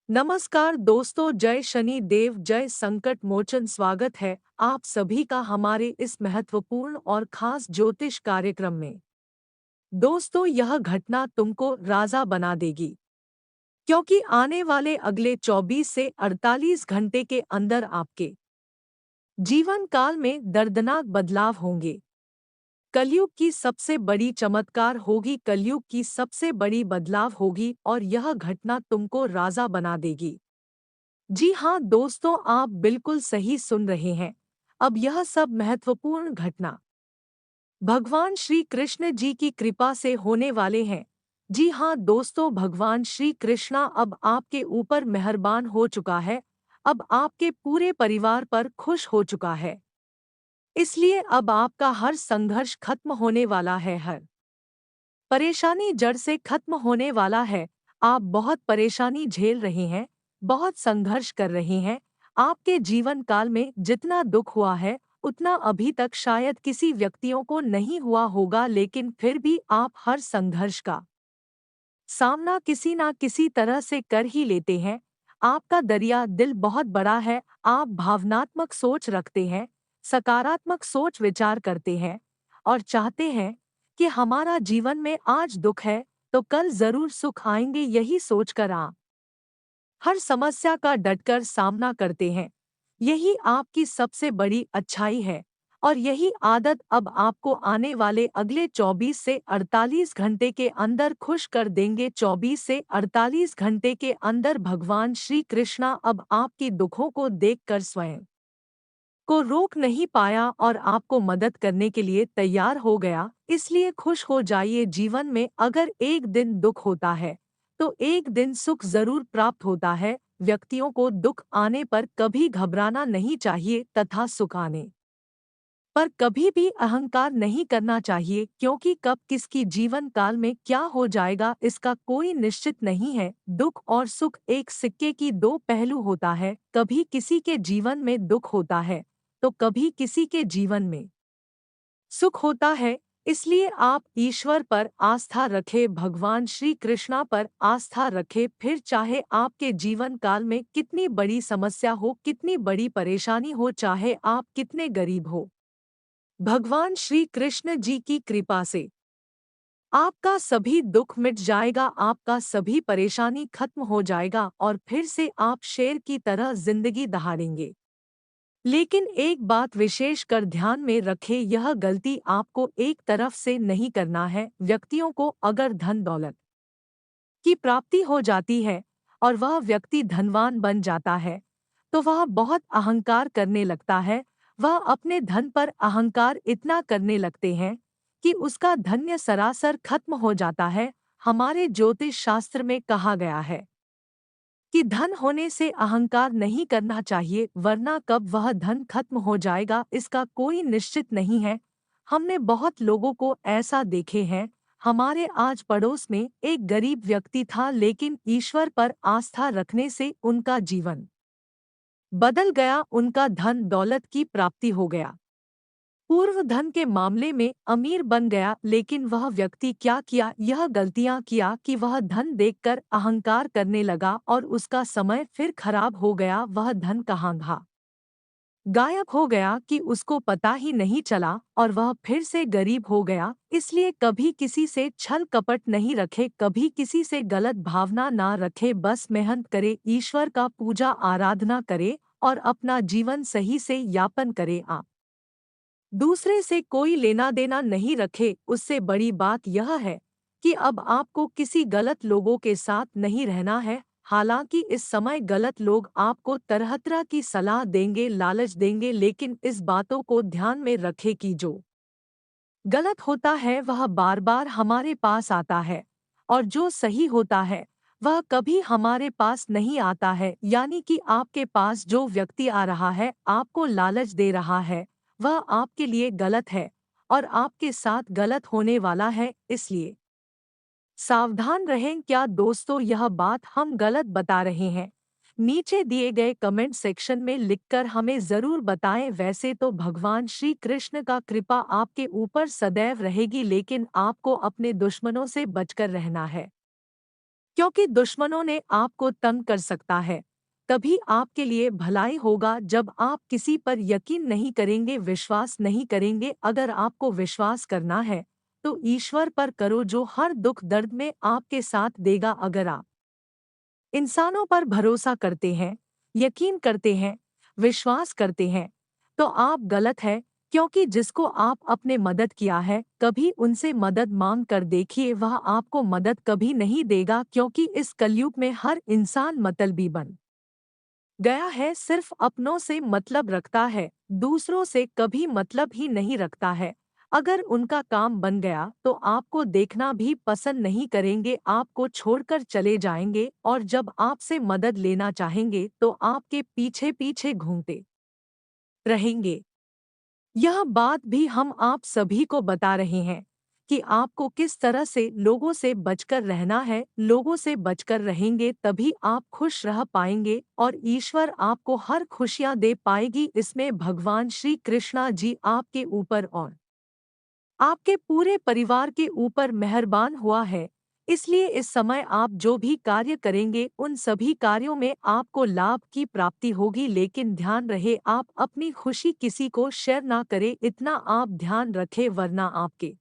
नमस्कार दोस्तों, जय शनि देव, जय संकट मोचन। स्वागत है आप सभी का हमारे इस महत्वपूर्ण और खास ज्योतिष कार्यक्रम में। दोस्तों, यह घटना तुमको राजा बना देगी, क्योंकि आने वाले अगले 24 से 48 घंटे के अंदर आपके जीवन काल में दर्दनाक बदलाव होंगे। कलयुग की सबसे बड़ी चमत्कार होगी, कलयुग की सबसे बड़ी बदलाव होगी और यह घटना तुमको राजा बना देगी। जी हाँ दोस्तों, आप बिल्कुल सही सुन रहे हैं। अब यह सब महत्वपूर्ण घटना भगवान श्री कृष्ण जी की कृपा से होने वाले हैं। जी हाँ दोस्तों, भगवान श्री कृष्णा अब आपके ऊपर मेहरबान हो चुका है। अब आपके पूरे परिवार पर खुश हो चुका है। इसलिए अब आपका हर संघर्ष खत्म होने वाला है, हर परेशानी जड़ से खत्म होने वाला है। आप बहुत परेशानी झेल रहे हैं, बहुत संघर्ष कर रहे हैं। आपके जीवन काल में जितना दुख हुआ है उतना अभी तक शायद किसी व्यक्तियों को नहीं हुआ होगा, लेकिन फिर भी आप हर संघर्ष का सामना किसी ना किसी तरह से कर ही लेते हैं। आपका दरिया दिल बहुत बड़ा है। आप भावनात्मक सोच रखते हैं, सकारात्मक सोच विचार करते हैं और चाहते हैं कि हमारा जीवन में आज दुख है तो कल जरूर सुख आएंगे। यही सोचकर आप हर समस्या का डटकर सामना करते हैं। यही आपकी सबसे बड़ी अच्छाई है और यही आदत अब आपको आने वाले अगले 24 से 48 घंटे के अंदर खुश कर देंगे। 24 से 48 घंटे के अंदर भगवान श्री कृष्णा अब आपकी दुखों को देखकर स्वयं को रोक नहीं पाया और आपको मदद करने के लिए तैयार हो गया। इसलिए खुश हो जाइए। जीवन में अगर एक दिन दुख होता है तो एक दिन सुख जरूर प्राप्त होता है। व्यक्तियों को दुख आने पर कभी घबराना नहीं चाहिए तथा सुख आने पर कभी भी अहंकार नहीं करना चाहिए, क्योंकि कब किसकी जीवन काल में क्या हो जाएगा इसका कोई निश्चित नहीं है। दुख और सुख एक सिक्के की दो पहलू होता है। कभी किसी के जीवन में दुख होता है तो कभी किसी के जीवन में सुख होता है। इसलिए आप ईश्वर पर आस्था रखें, भगवान श्री कृष्णा पर आस्था रखें। फिर चाहे आपके जीवन काल में कितनी बड़ी समस्या हो, कितनी बड़ी परेशानी हो, चाहे आप कितने गरीब हो, भगवान श्री कृष्ण जी की कृपा से आपका सभी दुख मिट जाएगा, आपका सभी परेशानी खत्म हो जाएगा और फिर से आप शेर की तरह जिंदगी दहाड़ेंगे। लेकिन एक बात विशेष कर ध्यान में रखें, यह गलती आपको एक तरफ से नहीं करना है। व्यक्तियों को अगर धन दौलत की प्राप्ति हो जाती है और वह व्यक्ति धनवान बन जाता है तो वह बहुत अहंकार करने लगता है। वह अपने धन पर अहंकार इतना करने लगते हैं कि उसका धन्य सरासर खत्म हो जाता है। हमारे ज्योतिष शास्त्र में कहा गया है कि धन होने से अहंकार नहीं करना चाहिए, वरना कब वह धन खत्म हो जाएगा इसका कोई निश्चित नहीं है। हमने बहुत लोगों को ऐसा देखे हैं। हमारे आज पड़ोस में एक गरीब व्यक्ति था, लेकिन ईश्वर पर आस्था रखने से उनका जीवन बदल गया, उनका धन दौलत की प्राप्ति हो गया, पूर्व धन के मामले में अमीर बन गया। लेकिन वह व्यक्ति क्या किया, यह गलतियां किया कि वह धन देखकर अहंकार करने लगा और उसका समय फिर खराब हो गया। वह धन कहाँ गायब हो गया कि उसको पता ही नहीं चला और वह फिर से गरीब हो गया। इसलिए कभी किसी से छल कपट नहीं रखे, कभी किसी से गलत भावना ना रखे। बस मेहनत करे, ईश्वर का पूजा आराधना करे और अपना जीवन सही से यापन करे। आप दूसरे से कोई लेना देना नहीं रखे। उससे बड़ी बात यह है कि अब आपको किसी गलत लोगों के साथ नहीं रहना है। हालांकि इस समय गलत लोग आपको तरह तरह की सलाह देंगे, लालच देंगे, लेकिन इस बातों को ध्यान में रखें कि जो गलत होता है वह बार बार हमारे पास आता है और जो सही होता है वह कभी हमारे पास नहीं आता है। यानी कि आपके पास जो व्यक्ति आ रहा है, आपको लालच दे रहा है, वह आपके लिए गलत है और आपके साथ गलत होने वाला है। इसलिए सावधान रहें। क्या दोस्तों यह बात हम गलत बता रहे हैं? नीचे दिए गए कमेंट सेक्शन में लिखकर हमें ज़रूर बताएं। वैसे तो भगवान श्री कृष्ण का कृपा आपके ऊपर सदैव रहेगी, लेकिन आपको अपने दुश्मनों से बचकर रहना है। क्योंकि दुश्मनों ने आपको तंग कर सकता है। तभी आपके लिए भलाई होगा जब आप किसी पर यकीन नहीं करेंगे, विश्वास नहीं करेंगे। अगर आपको विश्वास करना है तो ईश्वर पर करो जो हर दुख दर्द में आपके साथ देगा। अगर आप इंसानों पर भरोसा करते हैं, यकीन करते हैं, विश्वास करते हैं, तो आप गलत है। क्योंकि जिसको आप अपने मदद किया है, कभी उनसे मदद मांग कर देखिए, वह आपको मदद कभी नहीं देगा। क्योंकि इस कलयुग में हर इंसान मतलबी बन गया है, सिर्फ अपनों से मतलब रखता है, दूसरों से कभी मतलब ही नहीं रखता है। अगर उनका काम बन गया तो आपको देखना भी पसंद नहीं करेंगे, आपको छोड़कर चले जाएंगे, और जब आपसे मदद लेना चाहेंगे तो आपके पीछे पीछे घूमते रहेंगे। यह बात भी हम आप सभी को बता रहे हैं कि आपको किस तरह से लोगों से बचकर रहना है। लोगों से बचकर रहेंगे तभी आप खुश रह पाएंगे और ईश्वर आपको हर खुशियां दे पाएगी। इसमें भगवान श्री कृष्णा जी आपके ऊपर और आपके पूरे परिवार के ऊपर मेहरबान हुआ है। इसलिए इस समय आप जो भी कार्य करेंगे उन सभी कार्यों में आपको लाभ की प्राप्ति होगी। लेकिन ध्यान रहे, आप अपनी खुशी किसी को शेयर ना करें, इतना आप ध्यान रखें, वरना आपके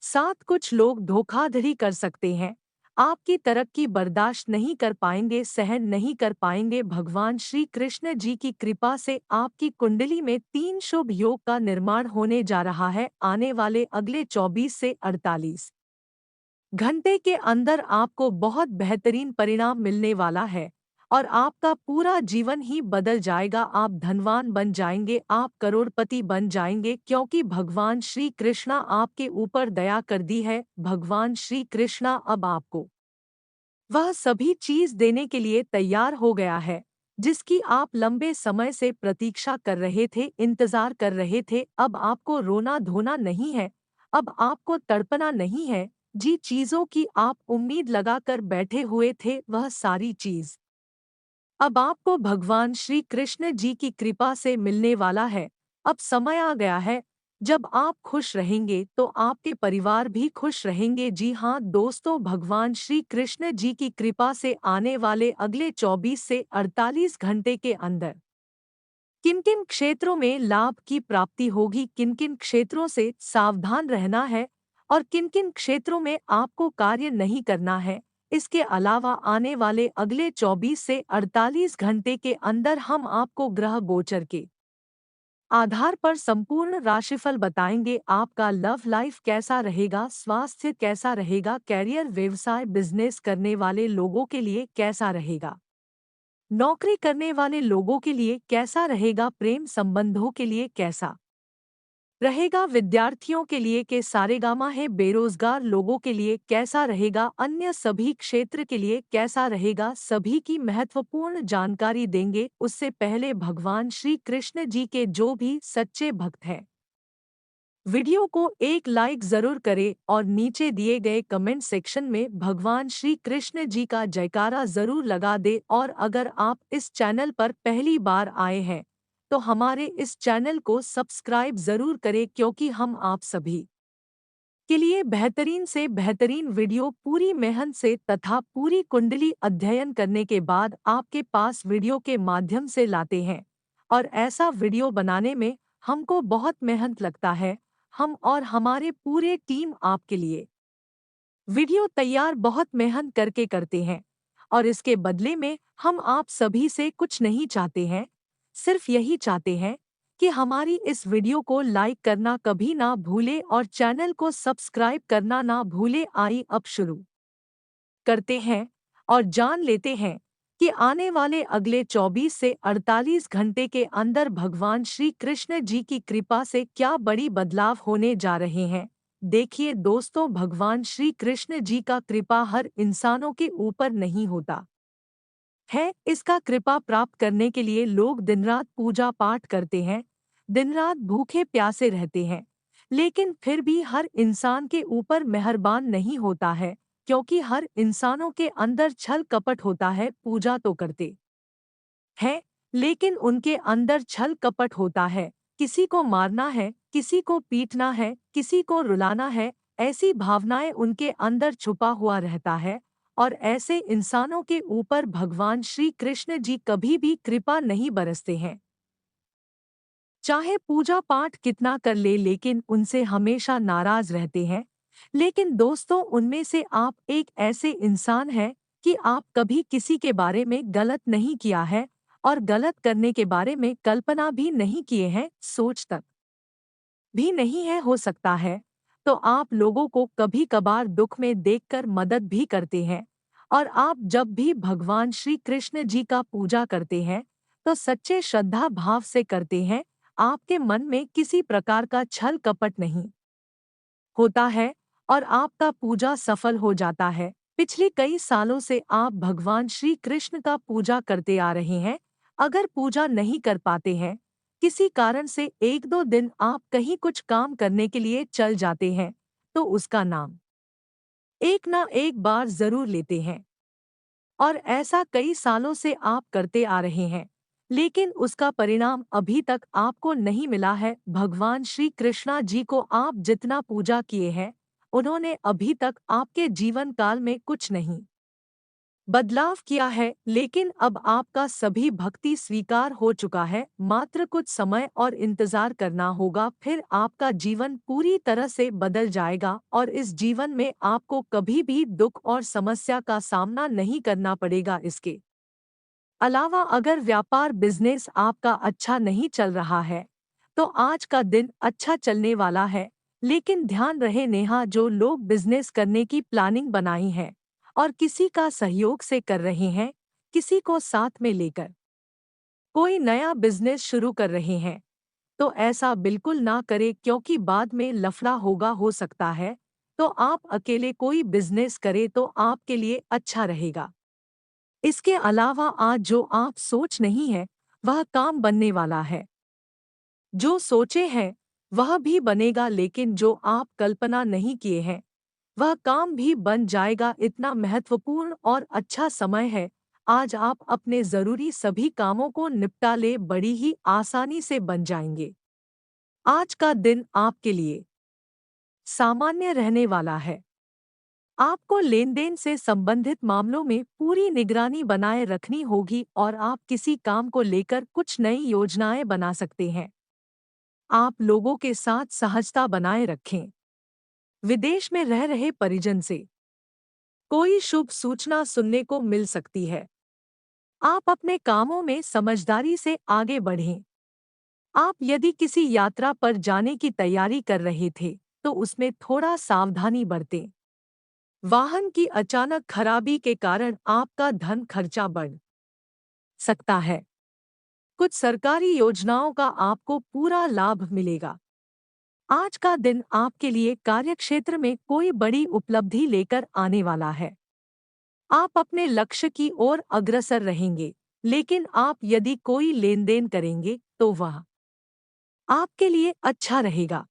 साथ कुछ लोग धोखाधड़ी कर सकते हैं। आपकी तरक्की बर्दाश्त नहीं कर पाएंगे, सहन नहीं कर पाएंगे। भगवान श्री कृष्ण जी की कृपा से आपकी कुंडली में 3 शुभ योग का निर्माण होने जा रहा है। आने वाले अगले 24 से 48 घंटे के अंदर आपको बहुत बेहतरीन परिणाम मिलने वाला है और आपका पूरा जीवन ही बदल जाएगा। आप धनवान बन जाएंगे, आप करोड़पति बन जाएंगे, क्योंकि भगवान श्री कृष्णा आपके ऊपर दया कर दी है। भगवान श्री कृष्णा अब आपको वह सभी चीज देने के लिए तैयार हो गया है जिसकी आप लंबे समय से प्रतीक्षा कर रहे थे, इंतजार कर रहे थे। अब आपको रोना धोना नहीं है, अब आपको तड़पना नहीं है। जी चीजों की आप उम्मीद लगाकर बैठे हुए थे, वह सारी चीज अब आपको भगवान श्री कृष्ण जी की कृपा से मिलने वाला है। अब समय आ गया है जब आप खुश रहेंगे तो आपके परिवार भी खुश रहेंगे। जी हाँ दोस्तों, भगवान श्री कृष्ण जी की कृपा से आने वाले अगले 24 से 48 घंटे के अंदर किन किन क्षेत्रों में लाभ की प्राप्ति होगी, किन किन क्षेत्रों से सावधान रहना है और किन किन क्षेत्रों में आपको कार्य नहीं करना है। इसके अलावा आने वाले अगले 24 से 48 घंटे के अंदर हम आपको ग्रह गोचर के आधार पर संपूर्ण राशिफल बताएंगे। आपका लव लाइफ कैसा रहेगा, स्वास्थ्य कैसा रहेगा, कैरियर, व्यवसाय, बिजनेस करने वाले लोगों के लिए कैसा रहेगा, नौकरी करने वाले लोगों के लिए कैसा रहेगा, प्रेम संबंधों के लिए कैसा रहेगा, विद्यार्थियों के लिए के सारेगामा है, बेरोजगार लोगों के लिए कैसा रहेगा, अन्य सभी क्षेत्र के लिए कैसा रहेगा, सभी की महत्वपूर्ण जानकारी देंगे। उससे पहले भगवान श्री कृष्ण जी के जो भी सच्चे भक्त हैं, वीडियो को एक लाइक जरूर करें और नीचे दिए गए कमेंट सेक्शन में भगवान श्री कृष्ण जी का जयकारा जरूर लगा दे। और अगर आप इस चैनल पर पहली बार आए हैं तो हमारे इस चैनल को सब्सक्राइब जरूर करें, क्योंकि हम आप सभी के लिए बेहतरीन से बेहतरीन वीडियो पूरी मेहनत से तथा पूरी कुंडली अध्ययन करने के बाद आपके पास वीडियो के माध्यम से लाते हैं। और ऐसा वीडियो बनाने में हमको बहुत मेहनत लगता है। हम और हमारे पूरे टीम आपके लिए वीडियो तैयार बहुत मेहनत करके करते हैं और इसके बदले में हम आप सभी से कुछ नहीं चाहते हैं, सिर्फ यही चाहते हैं कि हमारी इस वीडियो को लाइक करना कभी ना भूले और चैनल को सब्सक्राइब करना ना भूले। आई अब शुरू करते हैं और जान लेते हैं कि आने वाले अगले 24 से 48 घंटे के अंदर भगवान श्री कृष्ण जी की कृपा से क्या बड़ी बदलाव होने जा रहे हैं। देखिए दोस्तों, भगवान श्री कृष्ण जी का कृपा हर इंसानों के ऊपर नहीं होता है। इसका कृपा प्राप्त करने के लिए लोग दिन रात पूजा पाठ करते हैं, दिन रात भूखे प्यासे रहते हैं, लेकिन फिर भी हर इंसान के ऊपर मेहरबान नहीं होता है। क्योंकि हर इंसानों के अंदर छल कपट होता है। पूजा तो करते हैं लेकिन उनके अंदर छल कपट होता है। किसी को मारना है, किसी को पीटना है, किसी को रुलाना है, ऐसी भावनाएं उनके अंदर छुपा हुआ रहता है। और ऐसे इंसानों के ऊपर भगवान श्री कृष्ण जी कभी भी कृपा नहीं बरसते हैं। चाहे पूजा पाठ कितना कर ले लेकिन उनसे हमेशा नाराज रहते हैं। लेकिन दोस्तों, उनमें से आप एक ऐसे इंसान हैं कि आप कभी किसी के बारे में गलत नहीं किया है और गलत करने के बारे में कल्पना भी नहीं किए हैं, सोच तक भी नहीं है हो सकता है। तो आप लोगों को कभी कभार दुख में देखकर मदद भी करते हैं। और आप जब भी भगवान श्री कृष्ण जी का पूजा करते हैं तो सच्चे श्रद्धा भाव से करते हैं। आपके मन में किसी प्रकार का छल कपट नहीं होता है और आपका पूजा सफल हो जाता है। पिछले कई सालों से आप भगवान श्री कृष्ण का पूजा करते आ रहे हैं। अगर पूजा नहीं कर पाते हैं, किसी कारण से एक दो दिन आप कहीं कुछ काम करने के लिए चल जाते हैं, तो उसका नाम एक ना एक बार जरूर लेते हैं। और ऐसा कई सालों से आप करते आ रहे हैं, लेकिन उसका परिणाम अभी तक आपको नहीं मिला है। भगवान श्री कृष्णा जी को आप जितना पूजा किए हैं, उन्होंने अभी तक आपके जीवन काल में कुछ नहीं बदलाव किया है। लेकिन अब आपका सभी भक्ति स्वीकार हो चुका है। मात्र कुछ समय और इंतजार करना होगा, फिर आपका जीवन पूरी तरह से बदल जाएगा और इस जीवन में आपको कभी भी दुख और समस्या का सामना नहीं करना पड़ेगा। इसके अलावा अगर व्यापार बिजनेस आपका अच्छा नहीं चल रहा है, तो आज का दिन अच्छा चलने वाला है। लेकिन ध्यान रहे नेहा, जो लोग बिजनेस करने की प्लानिंग बनाई है और किसी का सहयोग से कर रहे हैं, किसी को साथ में लेकर कोई नया बिजनेस शुरू कर रहे हैं, तो ऐसा बिल्कुल ना करें, क्योंकि बाद में लफड़ा होगा हो सकता है। तो आप अकेले कोई बिजनेस करें तो आपके लिए अच्छा रहेगा। इसके अलावा आज जो आप सोच नहीं है, वह काम बनने वाला है। जो सोचे हैं वह भी बनेगा, लेकिन जो आप कल्पना नहीं किए हैं वह काम भी बन जाएगा। इतना महत्वपूर्ण और अच्छा समय है। आज आप अपने जरूरी सभी कामों को निपटा ले, बड़ी ही आसानी से बन जाएंगे। आज का दिन आपके लिए सामान्य रहने वाला है। आपको लेन-देन से संबंधित मामलों में पूरी निगरानी बनाए रखनी होगी और आप किसी काम को लेकर कुछ नई योजनाएं बना सकते हैं। आप लोगों के साथ सहजता बनाए रखें। विदेश में रह रहे परिजन से कोई शुभ सूचना सुनने को मिल सकती है। आप अपने कामों में समझदारी से आगे बढ़ें। आप यदि किसी यात्रा पर जाने की तैयारी कर रहे थे, तो उसमें थोड़ा सावधानी बरतें। वाहन की अचानक खराबी के कारण आपका धन खर्चा बढ़ सकता है। कुछ सरकारी योजनाओं का आपको पूरा लाभ मिलेगा। आज का दिन आपके लिए कार्यक्षेत्र में कोई बड़ी उपलब्धि लेकर आने वाला है। आप अपने लक्ष्य की ओर अग्रसर रहेंगे, लेकिन आप यदि कोई लेन-देन करेंगे तो वह आपके लिए अच्छा रहेगा।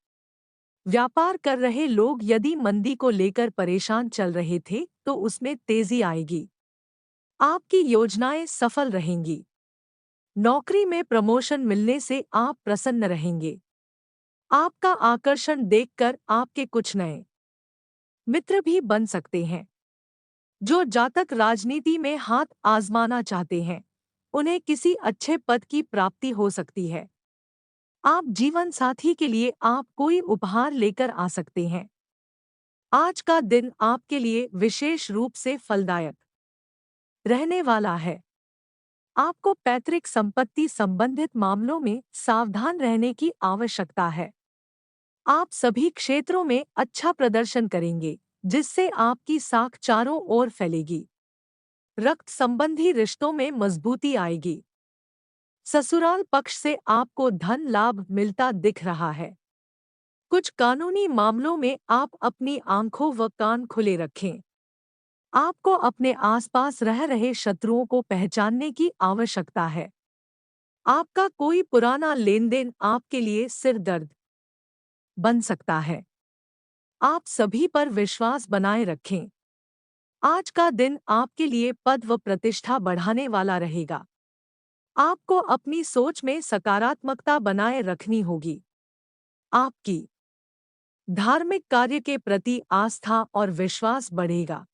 व्यापार कर रहे लोग यदि मंदी को लेकर परेशान चल रहे थे, तो उसमें तेजी आएगी। आपकी योजनाएं सफल रहेंगी। नौकरी में प्रमोशन मिलने से आप प्रसन्न रहेंगे। आपका आकर्षण देखकर आपके कुछ नए मित्र भी बन सकते हैं। जो जातक राजनीति में हाथ आजमाना चाहते हैं, उन्हें किसी अच्छे पद की प्राप्ति हो सकती है। आप जीवन साथी के लिए आप कोई उपहार लेकर आ सकते हैं। आज का दिन आपके लिए विशेष रूप से फलदायक रहने वाला है। आपको पैतृक संपत्ति संबंधित मामलों में सावधान रहने की आवश्यकता है। आप सभी क्षेत्रों में अच्छा प्रदर्शन करेंगे, जिससे आपकी साख चारों ओर फैलेगी। रक्त संबंधी रिश्तों में मजबूती आएगी। ससुराल पक्ष से आपको धन लाभ मिलता दिख रहा है। कुछ कानूनी मामलों में आप अपनी आंखों व कान खुले रखें। आपको अपने आसपास रह रहे शत्रुओं को पहचानने की आवश्यकता है। आपका कोई पुराना लेनदेन आपके लिए सिर दर्द बन सकता है। आप सभी पर विश्वास बनाए रखें। आज का दिन आपके लिए पद व प्रतिष्ठा बढ़ाने वाला रहेगा। आपको अपनी सोच में सकारात्मकता बनाए रखनी होगी। आपकी धार्मिक कार्य के प्रति आस्था और विश्वास बढ़ेगा।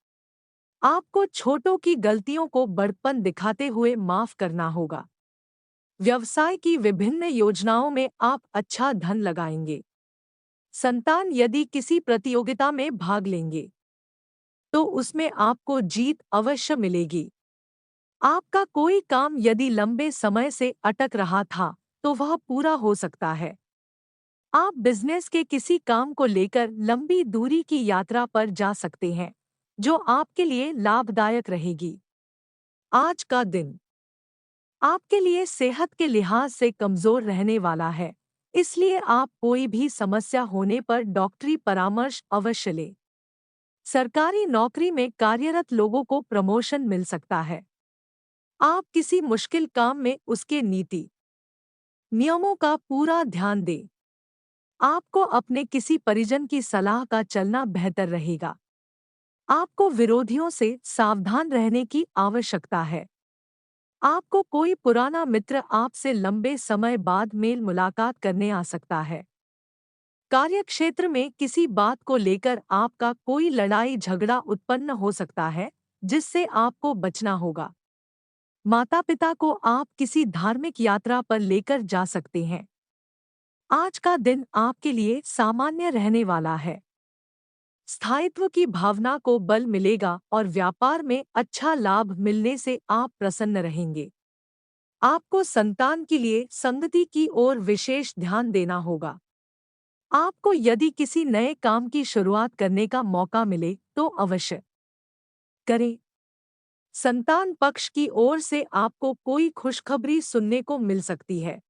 आपको छोटों की गलतियों को बड़प्पन दिखाते हुए माफ करना होगा। व्यवसाय की विभिन्न योजनाओं में आप अच्छा धन लगाएंगे। संतान यदि किसी प्रतियोगिता में भाग लेंगे तो उसमें आपको जीत अवश्य मिलेगी। आपका कोई काम यदि लंबे समय से अटक रहा था तो वह पूरा हो सकता है। आप बिजनेस के किसी काम को लेकर लंबी दूरी की यात्रा पर जा सकते हैं, जो आपके लिए लाभदायक रहेगी। आज का दिन आपके लिए सेहत के लिहाज से कमजोर रहने वाला है, इसलिए आप कोई भी समस्या होने पर डॉक्टरी परामर्श अवश्य लें। सरकारी नौकरी में कार्यरत लोगों को प्रमोशन मिल सकता है। आप किसी मुश्किल काम में उसके नीति नियमों का पूरा ध्यान दें। आपको अपने किसी परिजन की सलाह का चलना बेहतर रहेगा। आपको विरोधियों से सावधान रहने की आवश्यकता है। आपको कोई पुराना मित्र आपसे लंबे समय बाद मेल मुलाकात करने आ सकता है। कार्यक्षेत्र में किसी बात को लेकर आपका कोई लड़ाई झगड़ा उत्पन्न हो सकता है, जिससे आपको बचना होगा। माता-पिता को आप किसी धार्मिक यात्रा पर लेकर जा सकते हैं। आज का दिन आपके लिए सामान्य रहने वाला है। स्थायित्व की भावना को बल मिलेगा और व्यापार में अच्छा लाभ मिलने से आप प्रसन्न रहेंगे। आपको संतान के लिए संगति की ओर विशेष ध्यान देना होगा। आपको यदि किसी नए काम की शुरुआत करने का मौका मिले तो अवश्य करें। संतान पक्ष की ओर से आपको कोई खुशखबरी सुनने को मिल सकती है।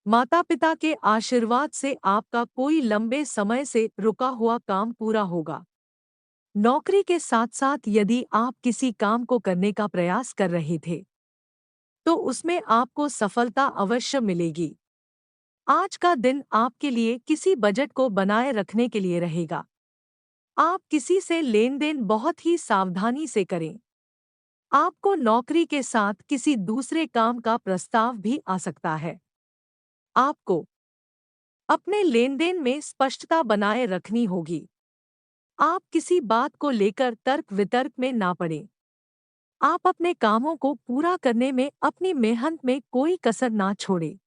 माता-पिता के आशीर्वाद से आपका कोई लंबे समय से रुका हुआ काम पूरा होगा। नौकरी के साथ-साथ यदि आप किसी काम को करने का प्रयास कर रहे थे, तो उसमें आपको सफलता अवश्य मिलेगी। आज का दिन आपके लिए किसी बजट को बनाए रखने के लिए रहेगा। आप किसी से लेन-देन बहुत ही सावधानी से करें। आपको नौकरी के साथ किसी दूसरे काम का प्रस्ताव भी आ सकता है। आपको अपने लेन-देन में स्पष्टता बनाए रखनी होगी। आप किसी बात को लेकर तर्क-वितर्क में ना पड़ें। आप अपने कामों को पूरा करने में अपनी मेहनत में कोई कसर ना छोड़ें।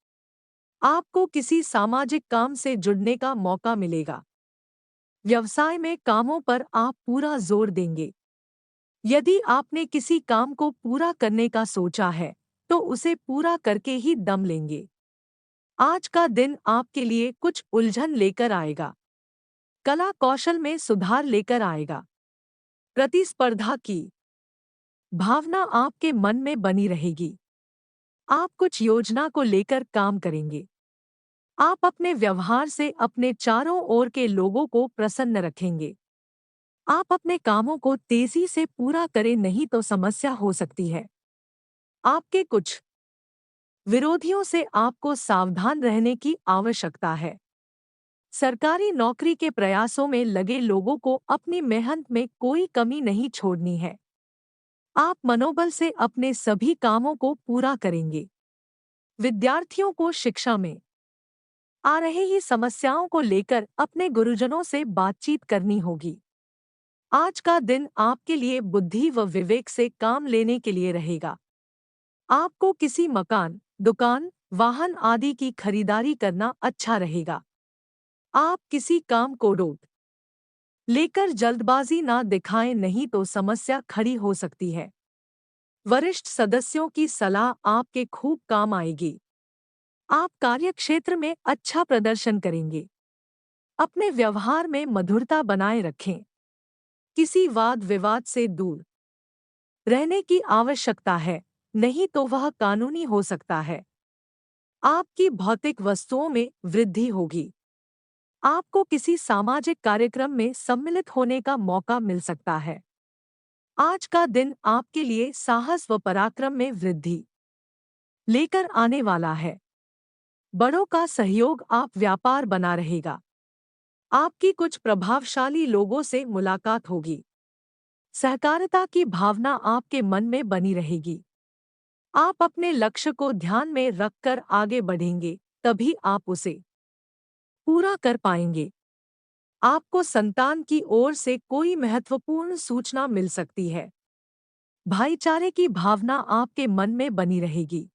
आपको किसी सामाजिक काम से जुड़ने का मौका मिलेगा। व्यवसाय में कामों पर आप पूरा जोर देंगे। यदि आपने किसी काम को पूरा करने का सोचा है, तो उसे पूरा करके ही दम लेंगे। आज का दिन आपके लिए कुछ उलझन लेकर आएगा। कला कौशल में सुधार लेकर आएगा। प्रतिस्पर्धा की भावना आपके मन में बनी रहेगी। आप कुछ योजना को लेकर काम करेंगे। आप अपने व्यवहार से अपने चारों ओर के लोगों को प्रसन्न रखेंगे। आप अपने कामों को तेजी से पूरा करें, नहीं तो समस्या हो सकती है। आपके कुछ विरोधियों से आपको सावधान रहने की आवश्यकता है। सरकारी नौकरी के प्रयासों में लगे लोगों को अपनी मेहनत में कोई कमी नहीं छोड़नी है। आप मनोबल से अपने सभी कामों को पूरा करेंगे। विद्यार्थियों को शिक्षा में आ रही ही समस्याओं को लेकर अपने गुरुजनों से बातचीत करनी होगी। आज का दिन आपके लिए बुद्धि व विवेक से काम लेने के लिए रहेगा। आपको किसी मकान, दुकान, वाहन आदि की खरीदारी करना अच्छा रहेगा। आप किसी काम को रोक लेकर जल्दबाजी ना दिखाएं, नहीं तो समस्या खड़ी हो सकती है। वरिष्ठ सदस्यों की सलाह आपके खूब काम आएगी। आप कार्यक्षेत्र में अच्छा प्रदर्शन करेंगे। अपने व्यवहार में मधुरता बनाए रखें। किसी वाद विवाद से दूर रहने की आवश्यकता है, नहीं तो वह कानूनी हो सकता है। आपकी भौतिक वस्तुओं में वृद्धि होगी। आपको किसी सामाजिक कार्यक्रम में सम्मिलित होने का मौका मिल सकता है। आज का दिन आपके लिए साहस व पराक्रम में वृद्धि लेकर आने वाला है। बड़ों का सहयोग आप व्यापार बना रहेगा। आपकी कुछ प्रभावशाली लोगों से मुलाकात होगी। सहकारिता की भावना आपके मन में बनी रहेगी। आप अपने लक्ष्य को ध्यान में रखकर आगे बढ़ेंगे, तभी आप उसे पूरा कर पाएंगे। आपको संतान की ओर से कोई महत्वपूर्ण सूचना मिल सकती है। भाईचारे की भावना आपके मन में बनी रहेगी।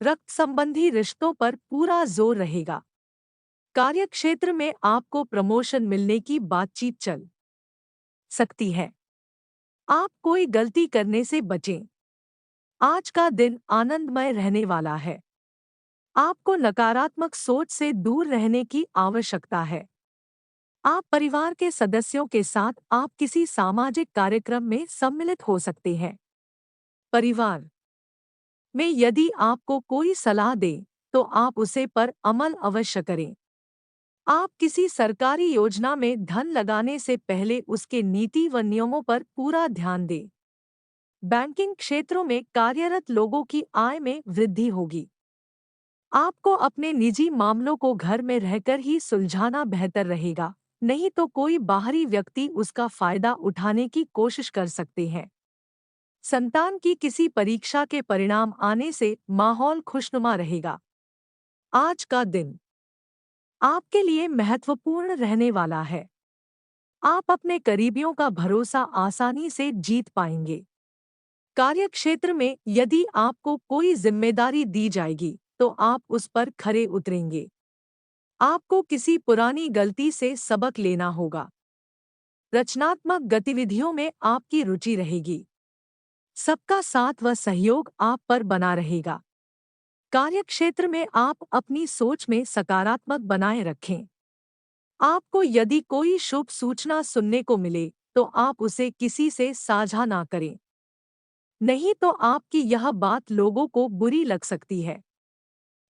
रक्त संबंधी रिश्तों पर पूरा जोर रहेगा। कार्यक्षेत्र में आपको प्रमोशन मिलने की बातचीत चल सकती है। आप कोई गलती करने से बचें। आज का दिन आनंदमय रहने वाला है। आपको नकारात्मक सोच से दूर रहने की आवश्यकता है। आप परिवार के सदस्यों के साथ आप किसी सामाजिक कार्यक्रम में सम्मिलित हो सकते हैं। परिवार में यदि आपको कोई सलाह दे तो आप उसे पर अमल अवश्य करें। आप किसी सरकारी योजना में धन लगाने से पहले उसके नीति व नियमों पर पूरा ध्यान दें। बैंकिंग क्षेत्रों में कार्यरत लोगों की आय में वृद्धि होगी। आपको अपने निजी मामलों को घर में रहकर ही सुलझाना बेहतर रहेगा, नहीं तो कोई बाहरी व्यक्ति उसका फायदा उठाने की कोशिश कर सकते हैं। संतान की किसी परीक्षा के परिणाम आने से माहौल खुशनुमा रहेगा। आज का दिन आपके लिए महत्वपूर्ण रहने वाला है। आप अपने करीबियों का भरोसा आसानी से जीत पाएंगे। कार्यक्षेत्र में यदि आपको कोई जिम्मेदारी दी जाएगी तो आप उस पर खरे उतरेंगे। आपको किसी पुरानी गलती से सबक लेना होगा। रचनात्मक गतिविधियों में आपकी रुचि रहेगी। सबका साथ व सहयोग आप पर बना रहेगा। कार्यक्षेत्र में आप अपनी सोच में सकारात्मक बनाए रखें। आपको यदि कोई शुभ सूचना सुनने को मिले तो आप उसे किसी से साझा ना करें, नहीं तो आपकी यह बात लोगों को बुरी लग सकती है।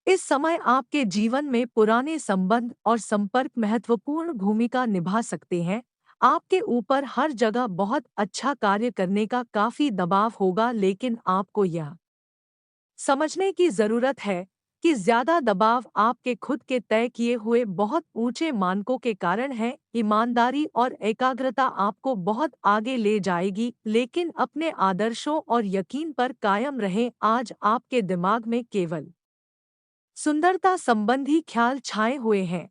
इस समय आपके जीवन में पुराने संबंध और संपर्क महत्वपूर्ण भूमिका निभा सकते हैं। आपके ऊपर हर जगह बहुत अच्छा कार्य करने का काफी दबाव होगा, लेकिन आपको यह समझने की जरूरत है कि ज्यादा दबाव आपके खुद के तय किए हुए बहुत ऊंचे मानकों के कारण है। ईमानदारी और एकाग्रता आपको बहुत आगे ले जाएगी, लेकिन अपने आदर्शों और यकीन पर कायम रहें। आज आपके दिमाग में केवल सुंदरता संबंधी ख्याल छाए हुए हैं।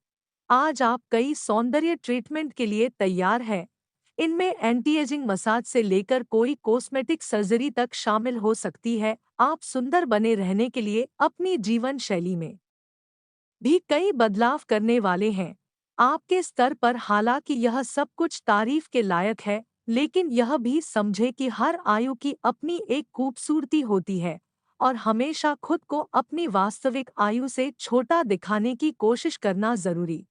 आज आप कई सौंदर्य ट्रीटमेंट के लिए तैयार हैं। इनमें एंटी एजिंग मसाज से लेकर कोई कॉस्मेटिक सर्जरी तक शामिल हो सकती है। आप सुंदर बने रहने के लिए अपनी जीवन शैली में भी कई बदलाव करने वाले हैं। आपके स्तर पर हालांकि यह सब कुछ तारीफ के लायक है, लेकिन यह भी समझे कि हर आयु की अपनी एक खूबसूरती होती है और हमेशा खुद को अपनी वास्तविक आयु से छोटा दिखाने की कोशिश करना जरूरी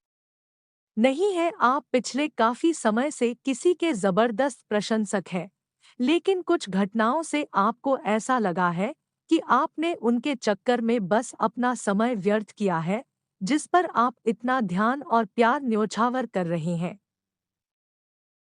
नहीं है। आप पिछले काफी समय से किसी के जबरदस्त प्रशंसक हैं, लेकिन कुछ घटनाओं से आपको ऐसा लगा है कि आपने उनके चक्कर में बस अपना समय व्यर्थ किया है, जिस पर आप इतना ध्यान और प्यार न्योछावर कर रहे हैं।